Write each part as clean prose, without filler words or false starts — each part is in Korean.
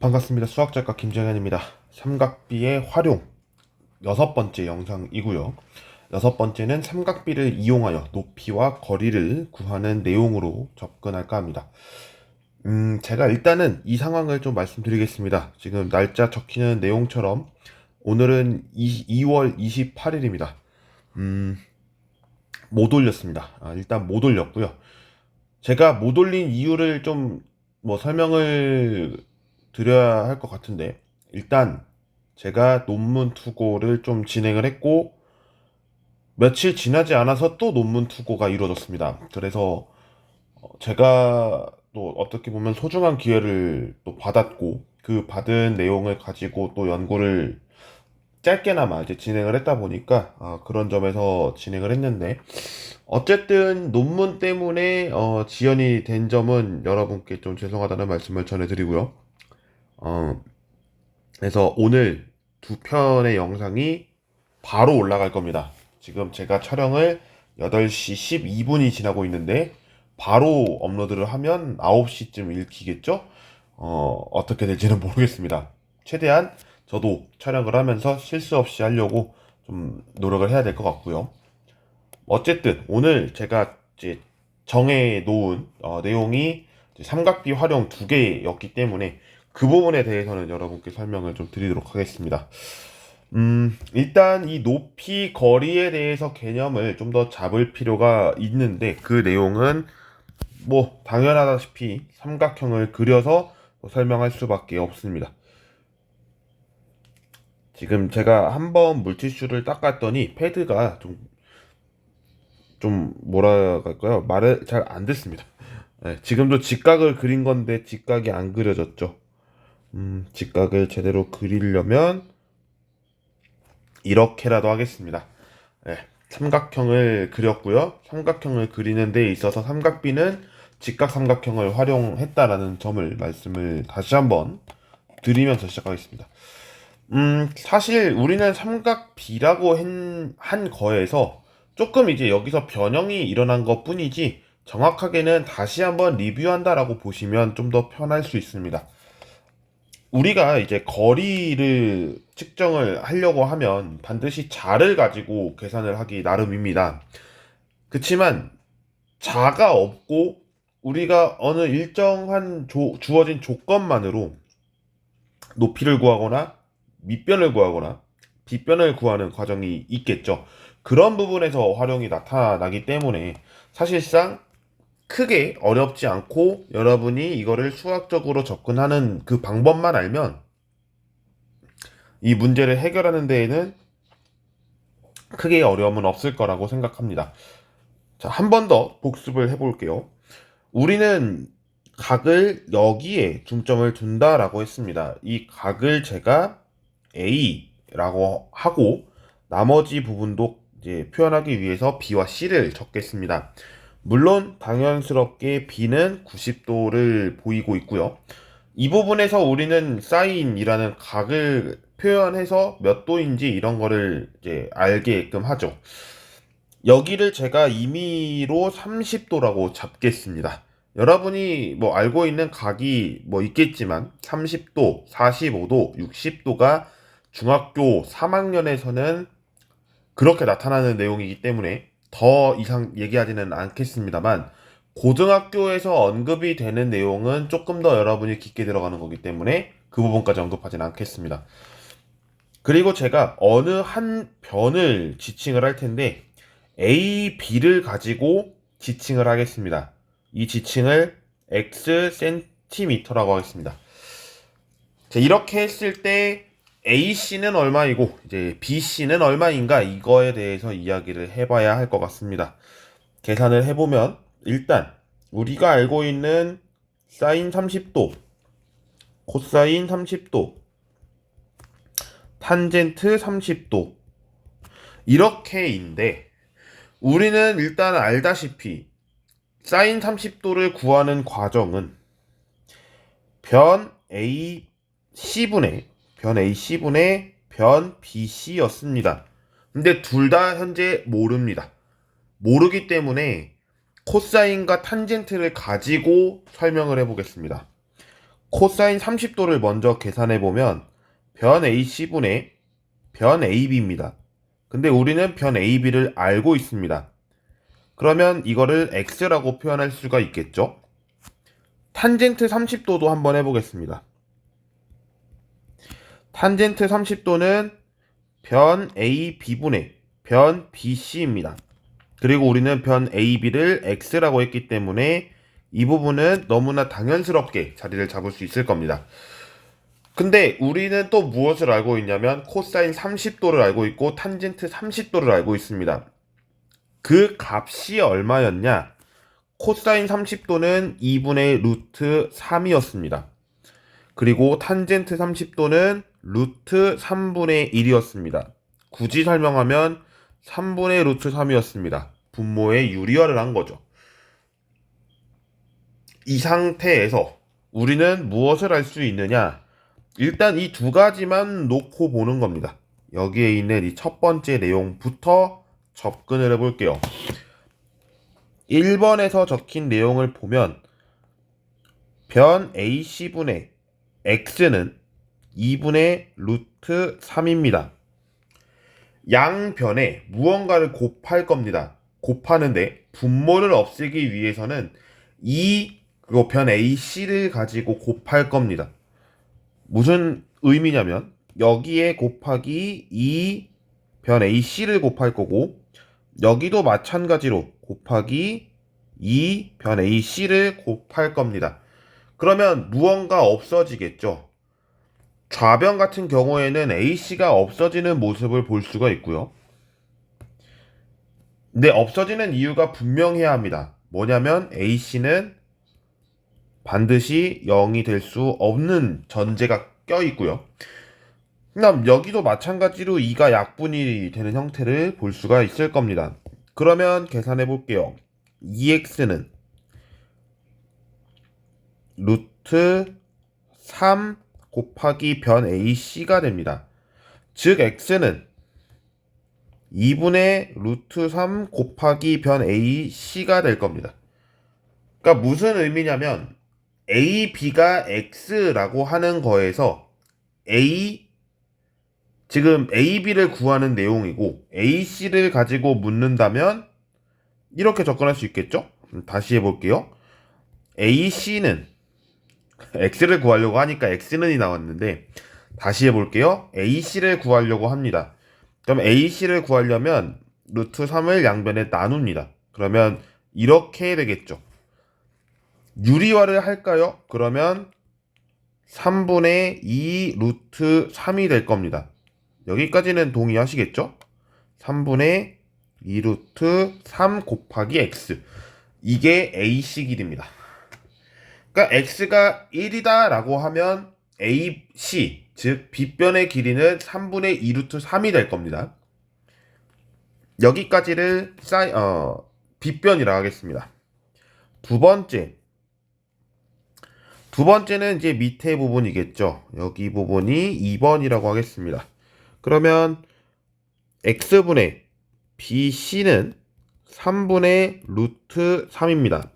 반갑습니다. 수학작가 김정현입니다. 삼각비의 활용 여섯 번째 영상이고요. 여섯 번째는 삼각비를 이용하여 높이와 거리를 구하는 내용으로 접근할까 합니다. 제가 일단은 이 상황을 좀 말씀드리겠습니다. 지금 날짜 적히는 내용처럼 오늘은 2월 28일입니다. 못 올렸습니다. 일단 못 올렸고요. 제가 못 올린 이유를 좀 설명을 드려야 할 것 같은데, 일단 제가 논문 투고를 좀 진행을 했고 며칠 지나지 않아서 또 논문 투고가 이루어졌습니다. 그래서 제가 또 어떻게 보면 소중한 기회를 또 받았고, 그 받은 내용을 가지고 또 연구를 짧게나마 이제 진행을 했다 보니까 그런 점에서 진행을 했는데, 어쨌든 논문 때문에 지연이 된 점은 여러분께 좀 죄송하다는 말씀을 전해드리고요. 어, 그래서 오늘 두 편의 영상이 바로 올라갈 겁니다. 지금 제가 촬영을 8시 12분이 지나고 있는데 바로 업로드를 하면 9시쯤 읽히겠죠? 어떻게 될지는 모르겠습니다. 최대한 저도 촬영을 하면서 실수 없이 하려고 좀 노력을 해야 될 것 같고요. 어쨌든 오늘 제가 이제 정해 놓은 내용이 이제 삼각비 활용 두 개였기 때문에 그 부분에 대해서는 여러분께 설명을 좀 드리도록 하겠습니다. 일단 이 높이 거리에 대해서 개념을 좀 더 잡을 필요가 있는데, 그 내용은 뭐 당연하다시피 삼각형을 그려서 설명할 수밖에 없습니다. 지금 제가 한번 물티슈를 닦았더니 패드가 좀 뭐라 할까요? 말을 잘 안 듣습니다. 네, 지금도 직각을 그린 건데 직각이 안 그려졌죠. 직각을 제대로 그리려면 이렇게라도 하겠습니다. 네, 삼각형을 그렸고요. 삼각형을 그리는 데 있어서 삼각비는 직각 삼각형을 활용했다라는 점을 말씀을 다시 한번 드리면서 시작하겠습니다. 사실 우리는 삼각비라고 한 거에서 조금 이제 여기서 변형이 일어난 것 뿐이지, 정확하게는 다시 한번 리뷰한다라고 보시면 좀 더 편할 수 있습니다. 우리가 이제 거리를 측정을 하려고 하면 반드시 자를 가지고 계산을 하기 나름입니다. 그치만 자가 없고 우리가 어느 일정한 주어진 조건만으로 높이를 구하거나 밑변을 구하거나 빗변을 구하는 과정이 있겠죠. 그런 부분에서 활용이 나타나기 때문에 사실상 크게 어렵지 않고 여러분이 이거를 수학적으로 접근하는 그 방법만 알면 이 문제를 해결하는 데에는 크게 어려움은 없을 거라고 생각합니다. 자, 한 번 더 복습을 해볼게요. 우리는 각을 여기에 중점을 둔다라고 했습니다. 이 각을 제가 A라고 하고 나머지 부분도 이제 표현하기 위해서 B와 C를 적겠습니다. 물론 당연스럽게 B는 90도를 보이고 있고요. 이 부분에서 우리는 사인이라는 각을 표현해서 몇 도인지 이런 거를 이제 알게끔 하죠. 여기를 제가 임의로 30도라고 잡겠습니다. 여러분이 뭐 알고 있는 각이 뭐 있겠지만 30도, 45도, 60도가 중학교 3학년에서는 그렇게 나타나는 내용이기 때문에 더 이상 얘기하지는 않겠습니다만, 고등학교에서 언급이 되는 내용은 조금 더 여러분이 깊게 들어가는 거기 때문에 그 부분까지 언급하지는 않겠습니다. 그리고 제가 어느 한 변을 지칭을 할 텐데 A, B를 가지고 지칭을 하겠습니다. 이 지칭을 X 센티미터라고 하겠습니다. 자, 이렇게 했을 때 AC는 얼마이고 이제 BC는 얼마인가, 이거에 대해서 이야기를 해봐야 할 것 같습니다. 계산을 해보면 일단 우리가 알고 있는 사인 30도, 코사인 30도, 탄젠트 30도 이렇게인데, 우리는 일단 알다시피 사인 30도를 구하는 과정은 변 AC분의 변 BC였습니다. 근데 둘 다 현재 모릅니다. 모르기 때문에 코사인과 탄젠트를 가지고 설명을 해보겠습니다. 코사인 30도를 먼저 계산해 보면 변 AC분의 변 AB입니다. 근데 우리는 변 AB를 알고 있습니다. 그러면 이거를 X라고 표현할 수가 있겠죠? 탄젠트 30도도 한번 해보겠습니다. 탄젠트 30도는 변 AB분의 변 BC입니다. 그리고 우리는 변 AB를 X라고 했기 때문에 이 부분은 너무나 당연스럽게 자리를 잡을 수 있을 겁니다. 근데 우리는 또 무엇을 알고 있냐면 코사인 30도를 알고 있고 탄젠트 30도를 알고 있습니다. 그 값이 얼마였냐? 코사인 30도는 2분의 루트 3이었습니다. 그리고 탄젠트 30도는 루트 3분의 1이었습니다. 굳이 설명하면 3분의 루트 3이었습니다. 분모의 유리화를 한 거죠. 이 상태에서 우리는 무엇을 할 수 있느냐? 일단 이 두 가지만 놓고 보는 겁니다. 여기에 있는 이 첫 번째 내용부터 접근을 해볼게요. 1번에서 적힌 내용을 보면 변 AC분의 X는 2분의 루트 3입니다. 양변에 무언가를 곱할 겁니다. 곱하는데 분모를 없애기 위해서는 그거 변 AC를 가지고 곱할 겁니다. 무슨 의미냐면 여기에 곱하기 2변 AC를 곱할 거고 여기도 마찬가지로 곱하기 2변 AC를 곱할 겁니다. 그러면 무언가 없어지겠죠. 좌변 같은 경우에는 AC가 없어지는 모습을 볼 수가 있고요. 근데 없어지는 이유가 분명해야 합니다. 뭐냐면 AC는 반드시 0이 될 수 없는 전제가 껴 있고요. 그럼 여기도 마찬가지로 2가 약분이 되는 형태를 볼 수가 있을 겁니다. 그러면 계산해 볼게요. 2x는 루트 3 곱하기 변 AC가 됩니다. 즉 x는 2분의 루트 3 곱하기 변 AC가 될 겁니다. 그러니까 무슨 의미냐면 A, B가 X라고 하는 거에서 지금 A, B를 구하는 내용이고 A, C를 가지고 묻는다면 이렇게 접근할 수 있겠죠? 다시 해볼게요. A, C는 X를 구하려고 하니까 X는이 나왔는데 다시 해볼게요. A, C를 구하려고 합니다. 그럼 A, C를 구하려면 루트 3을 양변에 나눕니다. 그러면 이렇게 되겠죠. 유리화를 할까요? 그러면 3분의 2 루트 3이 될 겁니다. 여기까지는 동의하시겠죠? 3분의 2 루트 3 곱하기 x. 이게 AC 길이입니다. 그러니까 x가 1이다 라고 하면 AC, 즉 빗변의 길이는 3분의 2 루트 3이 될 겁니다. 여기까지를 빗변이라 하겠습니다. 두 번째는 이제 밑에 부분이겠죠. 여기 부분이 2번이라고 하겠습니다. 그러면 x분의 bc는 3분의 루트 3입니다.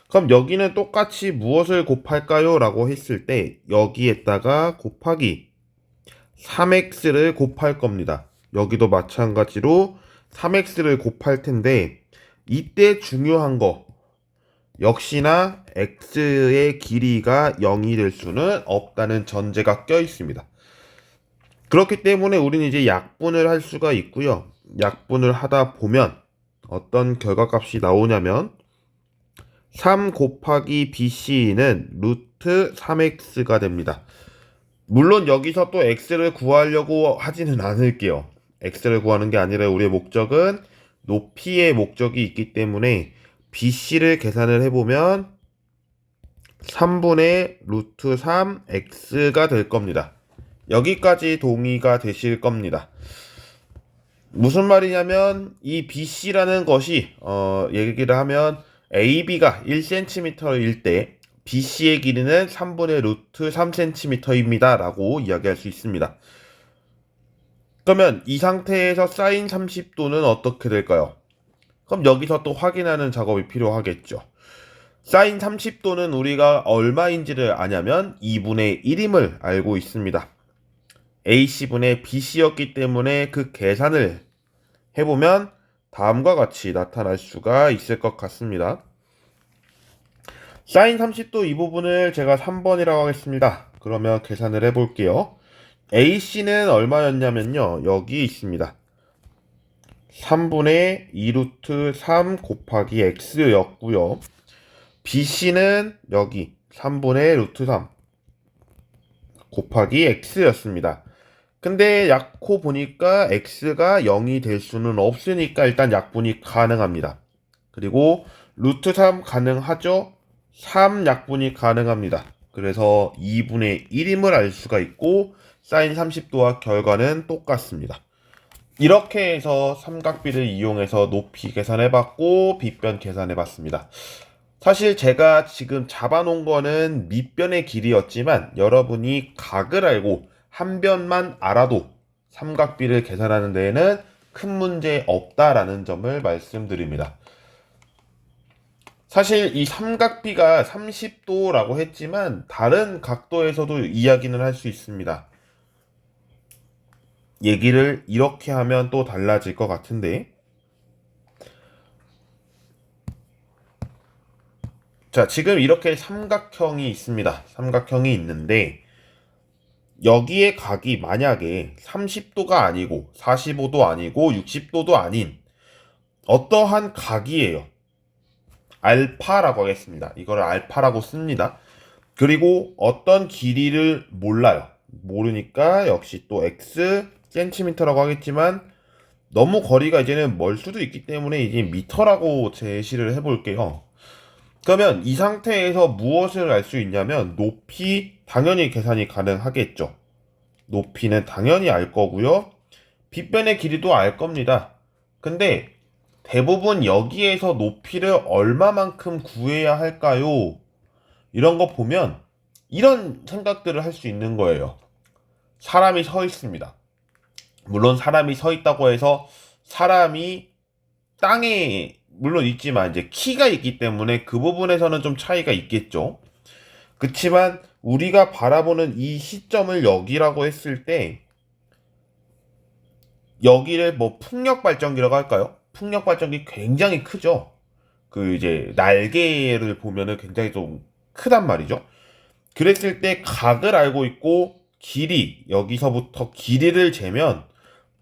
그럼 여기는 똑같이 무엇을 곱할까요? 라고 했을 때 여기에다가 곱하기 3x를 곱할 겁니다. 여기도 마찬가지로 3x를 곱할 텐데 이때 중요한 거 역시나 x의 길이가 0이 될 수는 없다는 전제가 껴 있습니다. 그렇기 때문에 우리는 이제 약분을 할 수가 있고요. 약분을 하다 보면 어떤 결과값이 나오냐면 3 곱하기 bc는 루트 3x가 됩니다. 물론 여기서 또 x를 구하려고 하지는 않을게요. x를 구하는 게 아니라 우리의 목적은 높이의 목적이 있기 때문에 bc를 계산을 해보면 3분의 루트 3x가 될 겁니다. 여기까지 동의가 되실 겁니다. 무슨 말이냐면 이 bc라는 것이 얘기를 하면 ab가 1cm일 때 bc의 길이는 3분의 루트 3cm입니다 라고 이야기할 수 있습니다. 그러면 이 상태에서 사인 30도는 어떻게 될까요? 그럼 여기서 또 확인하는 작업이 필요하겠죠. 사인 30도는 우리가 얼마인지를 아냐면 2분의 1임을 알고 있습니다. AC분의 BC였기 때문에 그 계산을 해보면 다음과 같이 나타날 수가 있을 것 같습니다. 사인 30도 이 부분을 제가 3번이라고 하겠습니다. 그러면 계산을 해볼게요. AC는 얼마였냐면요. 여기 있습니다. 3분의 2 루트 3 곱하기 x였고요. BC는 여기 3분의 루트 3 곱하기 x였습니다. 근데 약호 보니까 x가 0이 될 수는 없으니까 일단 약분이 가능합니다. 그리고 루트 3 가능하죠? 3 약분이 가능합니다. 그래서 2분의 1임을 알 수가 있고 사인 30도와 결과는 똑같습니다. 이렇게 해서 삼각비를 이용해서 높이 계산해봤고 빗변 계산해봤습니다. 사실 제가 지금 잡아놓은 거는 밑변의 길이였지만 여러분이 각을 알고 한 변만 알아도 삼각비를 계산하는 데에는 큰 문제 없다라는 점을 말씀드립니다. 사실 이 삼각비가 30도라고 했지만 다른 각도에서도 이야기는 할 수 있습니다. 얘기를 이렇게 하면 또 달라질 것 같은데, 자, 지금 이렇게 삼각형이 있습니다. 삼각형이 있는데 여기에 각이 만약에 30도가 아니고 45도 아니고 60도도 아닌 어떠한 각이에요. 알파라고 하겠습니다. 이거를 알파라고 씁니다. 그리고 어떤 길이를 몰라요. 모르니까 역시 또 x 센티미터라고 하겠지만 너무 거리가 이제는 멀 수도 있기 때문에 이제 미터라고 제시를 해볼게요. 그러면 이 상태에서 무엇을 알 수 있냐면 높이 당연히 계산이 가능하겠죠. 높이는 당연히 알 거고요. 빗변의 길이도 알 겁니다. 근데 대부분 여기에서 높이를 얼마만큼 구해야 할까요? 이런 거 보면 이런 생각들을 할 수 있는 거예요. 사람이 서 있습니다. 물론 사람이 서 있다고 해서 사람이 땅에 물론 있지만 이제 키가 있기 때문에 그 부분에서는 좀 차이가 있겠죠. 그치만 우리가 바라보는 이 시점을 여기라고 했을 때 여기를 뭐 풍력 발전기라고 할까요? 풍력 발전기 굉장히 크죠. 그 이제 날개를 보면은 굉장히 좀 크단 말이죠. 그랬을 때 각을 알고 있고 길이 여기서부터 길이를 재면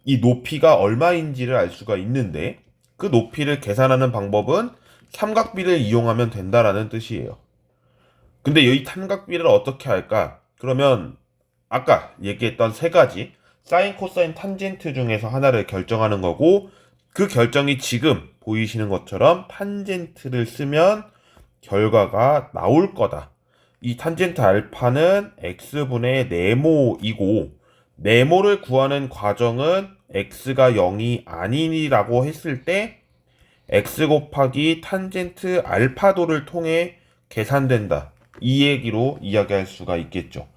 이 높이가 얼마인지를 알 수가 있는데 그 높이를 계산하는 방법은 삼각비를 이용하면 된다라는 뜻이에요. 근데 이 삼각비를 어떻게 할까? 그러면 아까 얘기했던 세 가지 사인, 코사인, 탄젠트 중에서 하나를 결정하는 거고 그 결정이 지금 보이시는 것처럼 탄젠트를 쓰면 결과가 나올 거다. 이 탄젠트 알파는 x분의 네모이고 네모를 구하는 과정은 x가 0이 아니라고 했을 때 x 곱하기 탄젠트 알파도를 통해 계산된다. 이 얘기로 이야기할 수가 있겠죠.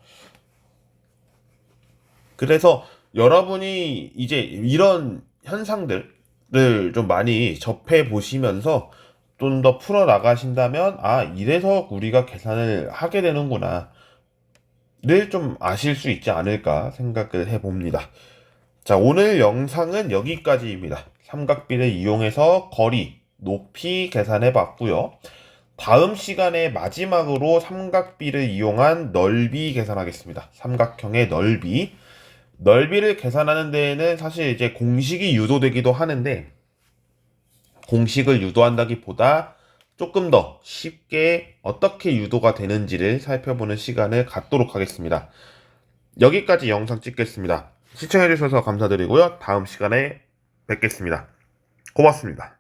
그래서 여러분이 이제 이런 현상들을 좀 많이 접해 보시면서 좀 더 풀어 나가신다면, 아, 이래서 우리가 계산을 하게 되는구나. 를 좀 아실 수 있지 않을까 생각을 해봅니다. 자, 오늘 영상은 여기까지입니다. 삼각비를 이용해서 거리, 높이 계산해 봤고요. 다음 시간에 마지막으로 삼각비를 이용한 넓이 계산하겠습니다. 삼각형의 넓이. 넓이를 계산하는 데에는 사실 이제 공식이 유도되기도 하는데, 공식을 유도한다기보다 조금 더 쉽게 어떻게 유도가 되는지를 살펴보는 시간을 갖도록 하겠습니다. 여기까지 영상 찍겠습니다. 시청해주셔서 감사드리고요. 다음 시간에 뵙겠습니다. 고맙습니다.